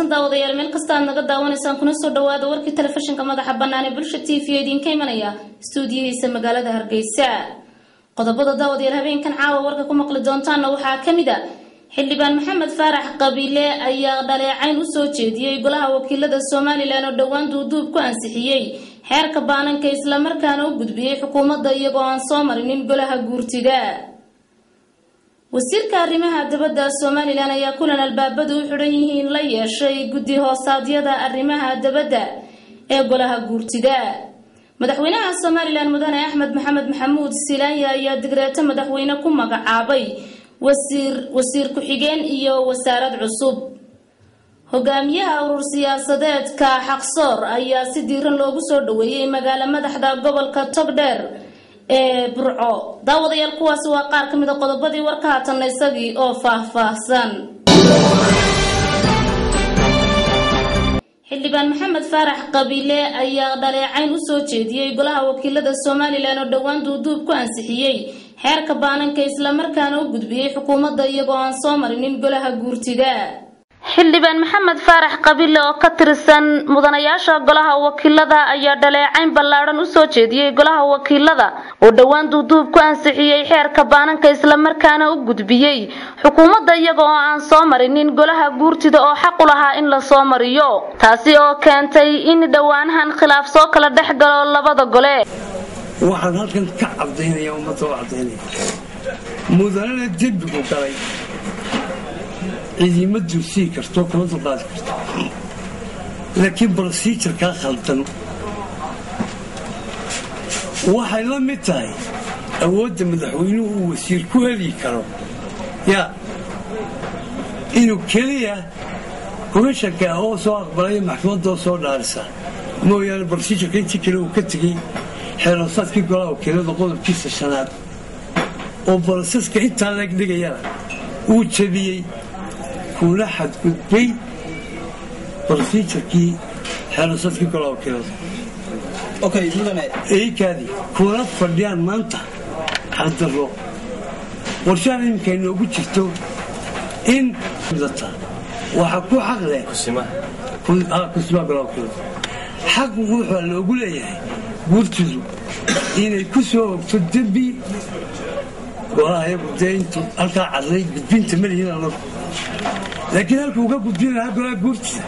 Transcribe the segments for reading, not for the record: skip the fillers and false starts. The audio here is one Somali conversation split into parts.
wanaagsan daawadayaal meel kasta aad naga daawanaysaan kuna soo dhawaada warkii telefishinka madaxa bannaan ee Bulsha TV idinka imanaya stuudiyihiisa magaalada Hargeysa. Qodobada daawadayaal habeenkan caawa warka ku maqli doontaan waxaa kamid ah xildhibaan Maxamed Faarax Qabiile ayaa dhaleecayn u soo jeediyay golaha wakiilada Soomaaliland oo dhawaan duuduub ku ansixiyay xeerka baananka isla markaana u gudbiyay xukuumadda iyagoo aan soo marinin golaha guurtida. wasiirka arrimaha dibadda Soomaaliland ayaa kulan albaabadu u xiran yihiin la yeeshay guddi hoosaadyada arrimaha dibadda ee golaha guurtida. madaxweynaha Soomaaliland mudane Axmed Maxamed Maxamuud Silaanya ayaa digreeto madaxweyne ku magacaabay wasiir ku xigeen iyo wasaarad cusub. hogaamiyaha urur siyaasadeedka Xaqsoor ayaa si diiran loogu soo dhaweeyay magaalada madaxda gobolka Togdheer Burco. daawadayaal kuwaas waa qaar kamid ah qodobadii warka haatan isagii oo faahfaahsan. xildhibaan Maxamed Faarax Qabiile ayaa dhaleecayn u soo jeediyay golaha wakiilada Soomaaliland oo dhawaan duuduub ku ansixiyay xeerka baananka isla markaana u gudbiyay xukuumadda iyagoo aan soo marinin golaha guurtida. xildhibaan Maxamed Faarax Qabiile oo ka tirsan mudanayaasha golaha wakiilada ayaa dhaleecayn ballaaran u soo jeediyay golaha wakiilada oo dhawaan duuduub ku ansixiyay xeerka baananka isla markaana u gudbiyay xukuumadda iyagoo aan soo marinin golaha guurtida oo xaq u lahaa in la soo mariyo, taasi oo keentay in dhawaanahan khilaaf soo kala dhexgalo labada gole. waxaan halkan ka cabdeynayaa ummadda oo cabdeynaya mudanana dembigu galay ciidamada duusii karto kala dulqaadi karto, laakiin procedure-ka khaldan waxay la mid tahay awoodda madaxweynuhu uu wasiir ku heli karo inuu keliya komishanka oo soo aqbalaya maxkamadda oo soo dhaarisa mooyaane procedure-ka intii kale uu ka tegey xeeroosaadkii golaha wakiilada qodobkiisa 5 oo boroseska intaa laga dhigayana uu jabiyey kuna xadgudbay procedure-kii xeeroosaadkii golaha wakiilada. eykadi kuna fadhiyaan maanta xardaro warshaan iminka inoogu jirto in waxaa ku xaq leh kusimaa golaha wakiilada. xaq wuxuu loogu leeyahay guurtidu inay ku soo ogto dembi golaha ayagu dee intuu halkaa cadlay gudbinta malihiin anagu, laakiin halkuu ka gudbin lahaa golaha guurtida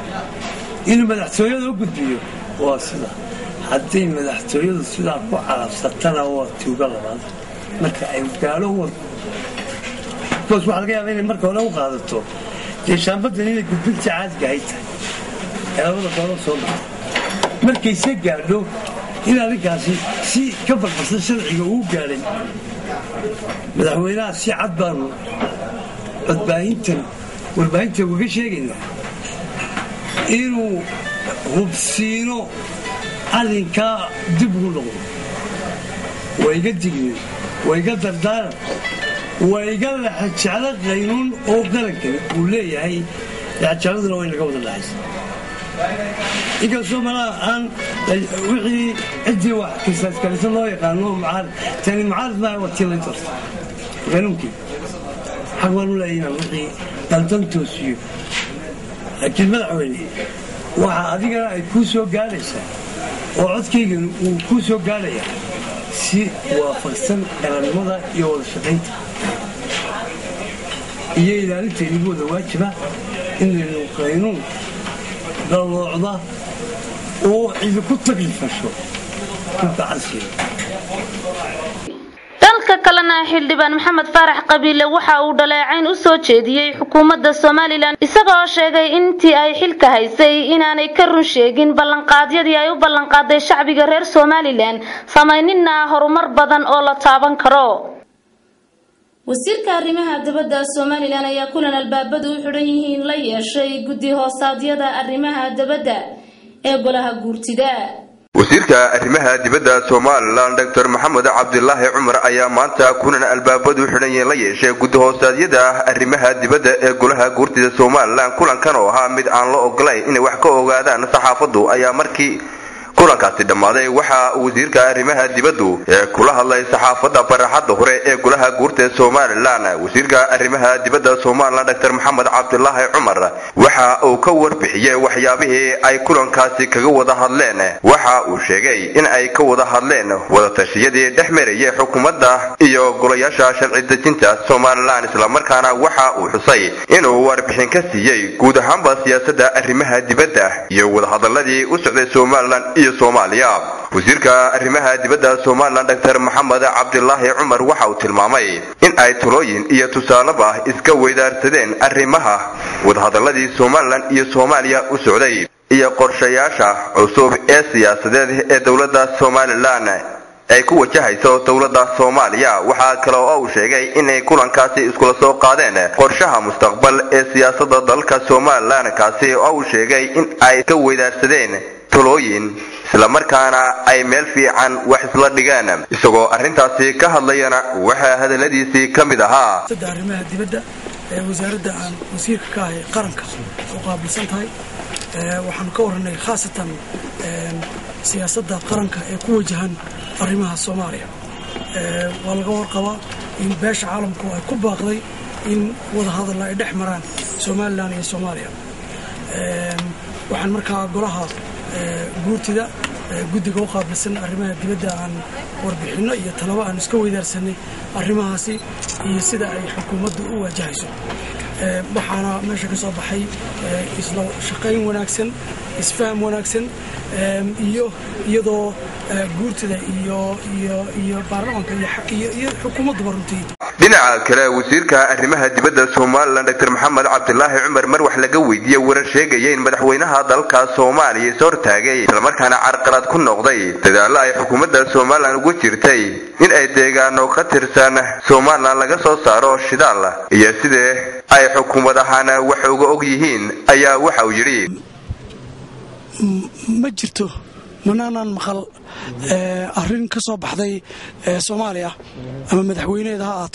inuu madaxtooyada u gudbiyo waa sida. hadday madaxtooyadu sidaa ku carabsatana waa tuuga labaad marka ay gaalo wad koos waxaa laga yaabaa inay marka hore u qaadato dee shaambadan inay gudbinta caadiga ay tahay ee labada golo soo dhacay markayse gaadho in arrinkaasi si ka balbalsan sharciga uu gaadhay. madaxweynaha si cad baanu warbaahinta uga sheegaynaa inuu hubsiino arrinkaa dib ugu noqdo. wayga dignin, wayga dardaaran, wayga laxajeclo qaynuun oo qarankan uu leeyahay. laxajecladuna way naga wada dhacaysa inkastoo malaha aan wixii ciddii wax kisaaskalisa loo yaqaano tani mucaarad maaha watii la darto qanuunkii xaq baan u leeyahay inaan wixii daldan toosiyo, laakiin madaxweyne waxa adigana ay kuu soo gaadhaysaa oo codkaygan uu kuu soo gaadhaya si waafaqsan qarannimada iyo wada shaqaynta iyo ilaalinta inagu wada waajiba inaynu qaynuun daloocda oo cidi ku taklifasho ku gacansiiyo. dalka kalena xildhibaan Maxamed Faarax Qabiile waxa uu dhaleecayn u soo jeediyay xukuumadda Soomaaliland isagoo sheegay intii ay xilka haysay inaanay ka run sheegin ballanqaadyadii ay u ballanqaaday shacbiga reer Soomaaliland sameynina horumar badan oo la taaban karo. wasiirka arrimaha dibadda Soomaaliland ayaa kulan albaabadu u xiran yihiin la yeeshay guddi hoosaadyada arrimaha dibadda ee golaha guurtida. wasiirka arrimaha dibadda Soomaaliland Dr. Maxamed Cabdullaahi Cumar ayaa maanta kulan albaabadu xiran la yeeshay guddi hoosaadyada arrimaha dibadda ee golaha guurtida Soomaaliland. kulankan oo ahaa mid aan la ogolayn in wax ka ogaadaan saxaafaddu ayaa markii kulankaasi dhammaaday waxa wasiirka arrimaha dibadda ee kula hadlay saxaafadda baraxadda hore ee golaha guurtida Soomaaliland wasiirka arrimaha dibadda Soomaaliland Dr. Maxamed Cabdilaahi Cumar waxa uu ka warbixiyay waxyaabihii ay kulankaasi kaga wada hadleen waxa uu sheegay in ay ka wada hadleen wada tashiyadii dhexmarayay xukuumadda iyo golayaasha sharci dejinta Soomaaliland isla markaana waxa uu xusay inuu warbixin ka siiyay guud ahaanba siyaasadda arrimaha dibadda iyo wada hadalladii u socday Soomaaliland iyo Soomaaliya wasiirka arrimaha dibadda Soomaaliland Dr. Maxamed Cabdilaahi Cumar waxa uu tilmaamay in ay talooyin iyo tusaalaba iska weydaarsadeen arrimaha wada hadalladii Soomaaliland iyo Soomaaliya u socday iyo qorshayaasha cusub ee siyaasadeed ee dawladda Soomaaliland ay ku wajahayso dawladda Soomaaliya waxa kale oo uu sheegay in ay kulankaasi isku soo qaadeen qorshaha mustaqbal ee siyaasadda dalka Soomaaliland kaasi oo uu sheegay in ay ka weydaarsadeen talooyin isla markaana ay meel fiican wax isla dhigaan isagoo arintaasi ka hadlayana waxa hadaladiisii kamid ahaa arrimaha dibadda ee wasaaradda aan wasiirka ka ahay qaranka oo qaabilsan tahay waxaan ka waranay khaasatan siyaasadda qaranka ee ku wajahan arrimaha Soomaaliya waa laga warqabaa in beesha caalamku ay ku baaqday in wada hadal ay dhex maraan Soomaaliland iyo Soomaaliya waxaan markaa golaha guurtida guddiga u qaabilsan arrimaha dibadda aan warbixino iyo talaba aan iska weydaarsanay arrimahaasi iyo sida ay xukuumaddu u wajahayso waxaana meesha ka soo baxay isla shaqayn wanaagsan isfaham wanaagsan iyadoo guurtida iyo baarlamaanka iyo xukuumaddu runtii dhinaca kale wasiirka arrimaha dibadda Soomaaliland Dr. Maxamed Cabdilaahi Cumar mar wax laga weydiiyay warar sheegayay in madaxweynaha dalka Soomaaliya soo taagay isla markaana carqalad ku noqday dadaal ay xukuumadda Soomaaliland ugu jirtay in ay deegaano ka tirsan Soomaaliland laga soo saaro shidaal iyo sidee ay xukuumadahana wax uga og yihiin ayaa waxa uu yiri ma jirto manaanan maqal arrin ka soo baxday Soomaaliya ama madaxweynaha aad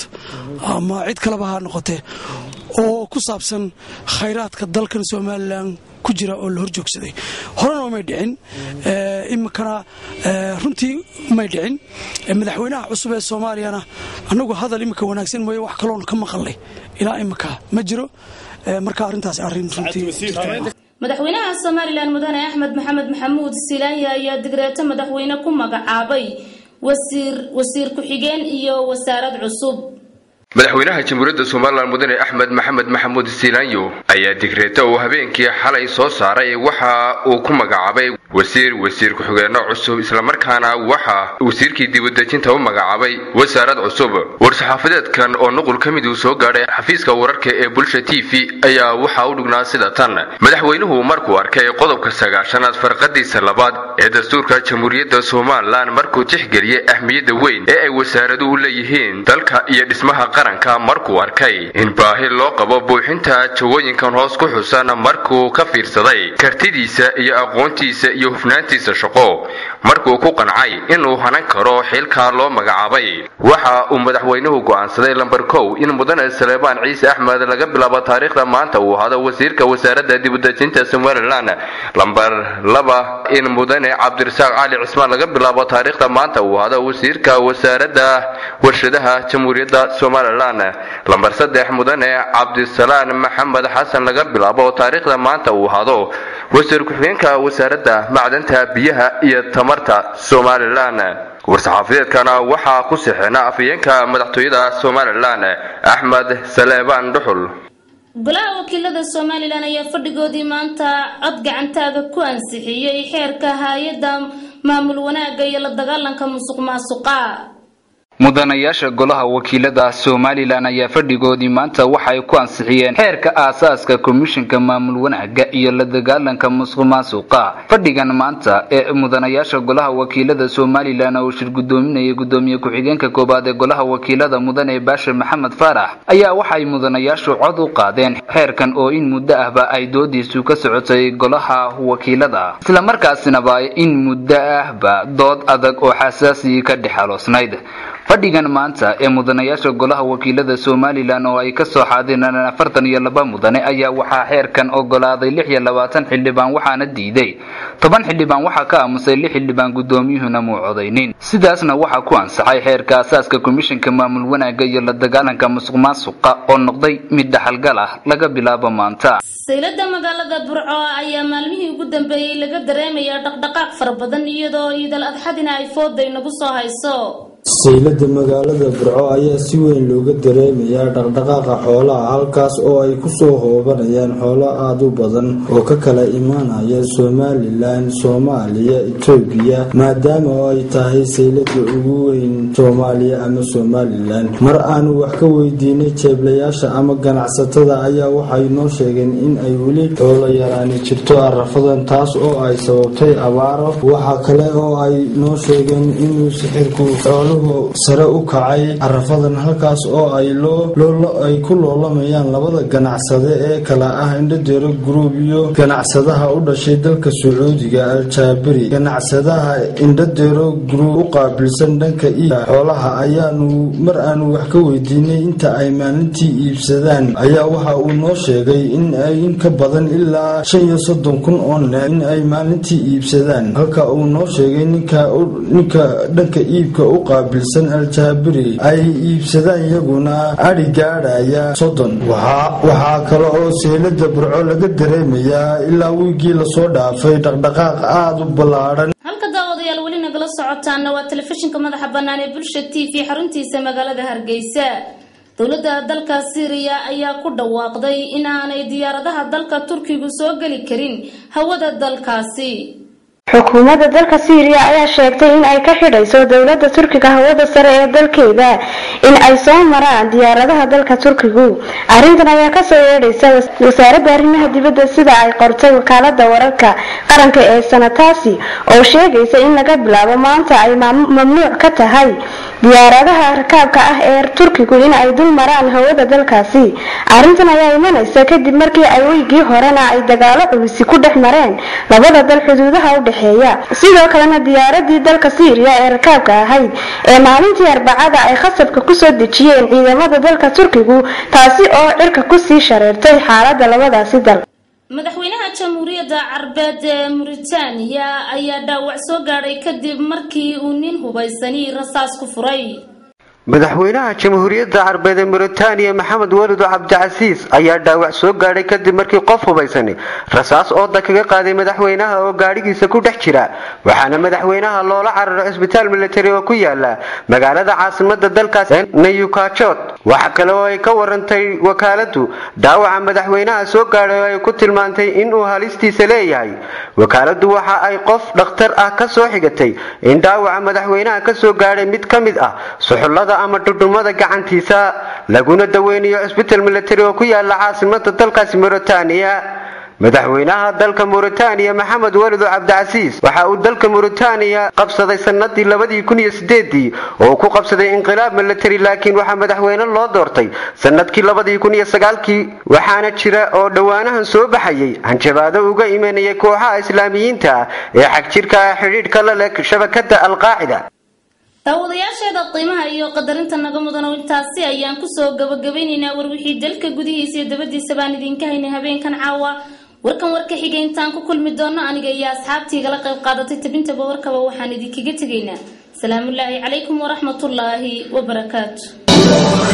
ama cid kale ba ha noqotee oo ku saabsan khayraadka dalkan Soomaaliland ku jira oo la horjoogsaday horena ma dhicin imkana runtii ma dhicin madaxweynaha cusub ee Soomaaliyana anagu hadal imka wanaagsan mooy wax kale oo ka maqalay ilaa imka ma jiro marka arintaas arrin runtii madaxweynaha Soomaaliland mudane Axmed Maxamed Maxamuud Silaanya ayaa digreeto madaxweyne ku magacaabay wasiir ku xigeen iyo wasaarad cusub madaxweynaha jamhuuriyadda Soomaaliland mudane Axmed Maxamed Maxamuud Silaanyo ayaa digreeto oo habeenkii xalay soo saaray waxa uu ku magacaabay wasiir ku xigeenno cusub isla markaana waxa wasiirkii dibadejinta u magacaabay wasaarad cusub war-saxaafadeedkan oo nuqul kamid uu soo gaaray xafiiska wararka ee Bulsha TV ayaa waxa uu dhugnaa sida tan madaxweynuhu markuu arkay qodobka 9aad farqadiisa labaad ee dastuurka jamhuuriyadda Soomaaliland markuu tixgeliyay ahmiyadda weyn ee ay wasaaraduhu u leeyihiin dalka iyo dhismaha qaranka markuu arkay in baahi loo qabo buuxinta jawooyinkan hoos ku xusan markuu ka fiirsaday kartidiisa iyo aqoontiisa iyo hufnaantiisa shaqo markuu ku qancay inuu hanan karo xilka loo magacaabay waxa uu madaxweynuhu go'aansaday lambar 1 in mudane Saleebaan Ciise Axmed laga bilaabo taariikhda maanta uu hado wasiirka wasaaradda dibadejinta Soomaaliland lambar 2 in mudane Cabdirasaaq Cali Cismaan laga bilaabo taariikhda maanta uu hado wasiirka wasaaradda warshadaha jamhuuriyadda Soomaaliland lambar 3 mudane Cabdisalaan Maxamed Xasan laga bilaabo taariikhda maanta uu hado wasiir ku xigeenka wasaaradda macdanta biyaha iyo tamarta Soomaaliland war-saxaafadeedkana waxa ku saxeena afayeenka madaxtooyada Soomaaliland Axmed Saleebaan Dhuxul golaha wakiilada Soomaaliland ayaa fadhigoodii maanta cod gacantaaga ku ansixiyay xeerka hay'adda maamul wanaagga iyo la dagaalanka musuqmaasuqa mudanayaasha golaha wakiilada Soomaaliland ayaa fadhigoodii maanta waxay ku ansixiyeen xeerka aasaaska komishanka maamul wanaagga iyo la dagaalanka musuqmaasuqa fadhigan maanta ee mudanayaasha golaha wakiilada Soomaaliland oo shir gudoominaya gudoomiye ku xigeenka koobaad ee golaha wakiilada mudane Baashir Maxamed Faarax ayaa waxay mudanayaashu cod u qaadeen xeerkan oo in muddo ahba ay doodiisu ka socotay golaha wakiilada isla markaasina in muddo ahba dood adag oo xasaasi ka dhaxaloosnayd fadhigan maanta ee mudanayaasha golaha wakiilada Somaliland oo ay ka soo xaadeen 42 mudane ayaa waxaa xeerkan ogolaaday 26 xildhibaan waxaana diiday 10 xildhibaan waxa ka aamusay 6 xildhibaan gudoomiyuhuna muu codeynin sidaasna waxa ku ansaxay xeerka asaaska komishanka maamul wanaagga iyo la dagaalanka musuqmaasuqa oo noqday mid dhaxalgal ah laga bilaabo maanta saylada magaalada Burco ayaa maalmihii ugu dambeeyay laga dareemaya dhaqdhaqaaq fara badan iyadoo idal adxadina ay fooday nagu soo hayso saylada magaalada Burco ayaa si weyn looga dareemayaa dhaqdhaqaaqa xoolaha halkaas oo ay ku soo hoobanayaan xoolo aad u badan oo ka kala imaanaya Somaliland, Soomaaliya, Itoobiya maadaama ay tahay saylada ugu weyn Soomaaliya ama Somaliland mar aanu wax ka weydiinay jeeblayaasha ama ganacsatada ayaa waxay noo sheegeen in ay weli xoolo yaraan jirto arafadan taas oo ay sababtay abaaro waxa kale oo ay noo sheegeen in sixirku xoolo sare u kacay arafadan halkaas oo ay ku loolamayaan labada ganacsade ee kala ah Indhadeero Group iyo ganacsadaha u dhashay dalka Sacuudiga Al-Jaabiri ganacsadaha Indhadeero Group u qaabilsan dhanka xoolaha ayaanu mar aanu wax ka weydiinay inta ay maalintii iibsadaan ayaa waxa uu noo sheegay in ay in ka badan ilaa 35,000 oo neef in ay maalintii iibsadaan halka uu noo sheegay ninka dhanka iibka u bilsan Al-Jaabiri ay iibsadaan iyaguna ari gaadhaya 30 waxa kale oo saylada Burco laga dareemayaa ilaa wiigii la soo dhaafay dhaqdhaqaaq aad u ballaaran halka daawadayaal wali nagala socotaana waa telefishinka madaxa bannaan ee Bulshada TV xaruntiisa magaalada Hargeysa dawladda dalka Syria ayaa ku dhawaaqday in aanay diyaaradaha dalka Turkiga soo gali karin hawada dalkaasi xukuumadda dalka Syria ayaa sheegtay in ay ka xidhayso dawladda Turkiga hawada sare ee dalkeeda in ay soo maraan diyaaradaha dalka Turkiga arrintan ayaa ka soo yeedhaysa wasaaradda arrimaha dibadda sida ay qortay wakaaladda wararka qaranka ee sanataasi oo sheegaysa in laga bilaabo maanta ay mamnuuc ka tahay diyaaradaha rakaabka ah ee Turkiga in ay dul maraan hawada dalkaasi arrintan ayaa imanaysa kadib markii ay weygii horena ay dagaalo culus ku dhex mareen labada dal xuduudaha u sidoo kalena diyaaradii dalka Syria ee rakaabka ahayd ee maalintii Arbacada ay khasabka ku soo dejiyeen ciidamada dalka Turkiga taasi oo cirka ku sii shareertay xaaladda labadaasi dal madaxweynaha Jamhuuriyadda Carbeed ee Mauritania ayaa dhaawac soo gaaray kadib markii uu nin hubaysani rasaas ku furay madaxweynaha Jamhuuriyadda Carbeed ee Mauritania Maxamed Waliid Cabdicasiis ayaa dhaawac soo gaaray kadib markii qof hubaysan rasaas oo kaga qaaday madaxweynaha oo gaarigiisa ku dhex jira waxaana madaxweynaha loola cararay isbitaal military oo ku yaala magaalada caasimadda dalkaas Nouakchott waxa kale oo ay ka warantay wakaaladu dhaawaca madaxweynaha soo gaaray oo ay ku tilmaantay in uu halistiisa leeyahay wakaaladu waxa ay qof dhakhtar ah ka soo xigatay in dhaawaca madaxweynaha ka soo gaaray mid kamid ah suxullada ama dhudhumada gacantiisa laguna daweynayo isbitaal military oo ku yaala caasimadda dalkaas Mauritania madaxweynaha dalka Mauritania Maxamed Waliid Cabdicasiis waxa uu dalka Mauritania qabsaday sanadii 2008 oo ku qabsaday inqilaab military laakiin waxa madaxweyne loo doortay sanadkii 2009 waxaana jira oo dhawaanahan soo baxayay hanjabaado uga imanayay kooxaha islaamiyiinta ee xagjirka xiriirka la leh shabakada Al-Qaacida daawadayaasheeda qiimaha iyo qadarinta naga mudan intaasi ayaan ku soo gabagabaynaynaa war wixii dalka gudihiisa iyo dabadiisa baan idinka haynay habeenkan caawa warkan warka xigay intaan ku kulmi doono aniga iyo asxaabtiga la qayb qaadatay tabinta warkaba waxaan idinkaga tagaynaa salaamu alaykum wa rahmatullaahi wa barakaatuh